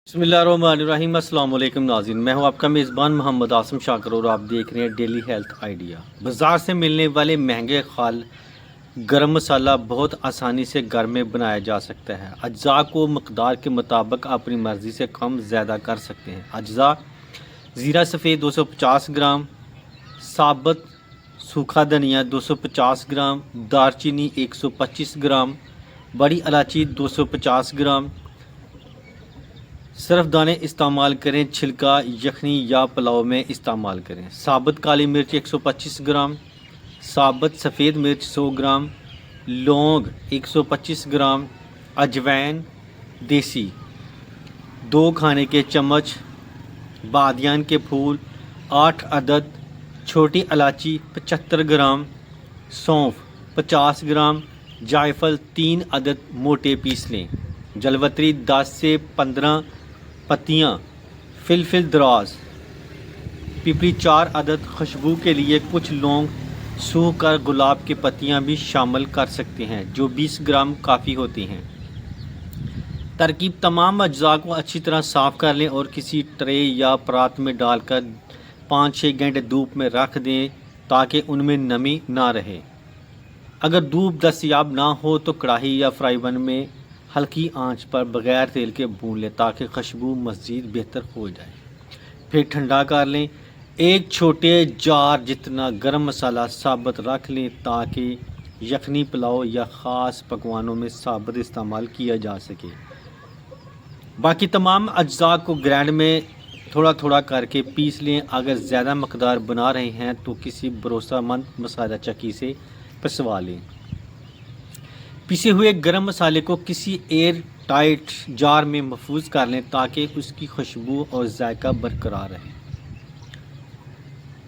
बिस्मिल्लाहिर्रहमानिर्रहीम। अस्सलाम वालेकुम नाज़रीन, मैं हूं आपका मेज़बान मोहम्मद आसिम शाकर और आप देख रहे हैं डेली हेल्थ आइडिया। बाज़ार से मिलने वाले महंगे खाल गरम मसाला बहुत आसानी से घर में बनाया जा सकता है। अज्जा को मकदार के मुताबिक अपनी मर्ज़ी से कम ज़्यादा कर सकते हैं। अज्जा: ज़ीरा सफ़ेद 250 ग्राम, साबुत सूखा धनिया 250 ग्राम, दारचीनी 125 ग्राम, बड़ी इलायची 250 ग्राम। सिर्फ दाने इस्तेमाल करें, छिलका यखनी या पुलाव में इस्तेमाल करें। साबुत काली मिर्च 125 ग्राम, साबुत सफ़ेद मिर्च 100 ग्राम, लौंग 125 ग्राम, अजवाइन देसी 2 खाने के चम्मच, बादियान के फूल 8 अदद, छोटी इलायची 75 ग्राम, सौंफ 50 ग्राम, जायफल 3 अदद मोटे पीस लें। जलवतरी 10 से 15 पत्तियाँ, फिलफिल दराज, पिपली 4 अदद। खुशबू के लिए कुछ लौंग सूख कर गुलाब की पत्तियाँ भी शामिल कर सकते हैं जो 20 ग्राम काफ़ी होती हैं। तरकीब: तमाम अज्जा को अच्छी तरह साफ़ कर लें और किसी ट्रे या परात में डालकर 5-6 घंटे धूप में रख दें ताकि उनमें नमी ना रहे। अगर धूप दस्तयाब ना हो तो कढ़ाई या फ्राई पैन में हल्की आंच पर बग़ैर तेल के भून लें ताकि खुशबू मज़ीद बेहतर हो जाए। फिर ठंडा कर लें। एक छोटे जार जितना गरम मसाला साबुत रख लें ताकि यखनी, पुलाव या ख़ास पकवानों में साबुत इस्तेमाल किया जा सके। बाकी तमाम अज्जा को ग्राइंड में थोड़ा थोड़ा करके पीस लें। अगर ज़्यादा मकदार बना रहे हैं तो किसी भरोसेमंद मसाला चक्की से पिसवा लें। पिसे हुए गरम मसाले को किसी एयर टाइट जार में महफूज कर लें ताकि उसकी खुशबू और जायका बरकरार रहे।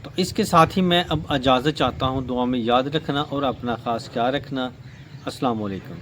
तो इसके साथ ही मैं अब इजाज़त चाहता हूँ। दुआ में याद रखना और अपना ख़ास ख्याल रखना। अस्सलाम वालेकुम।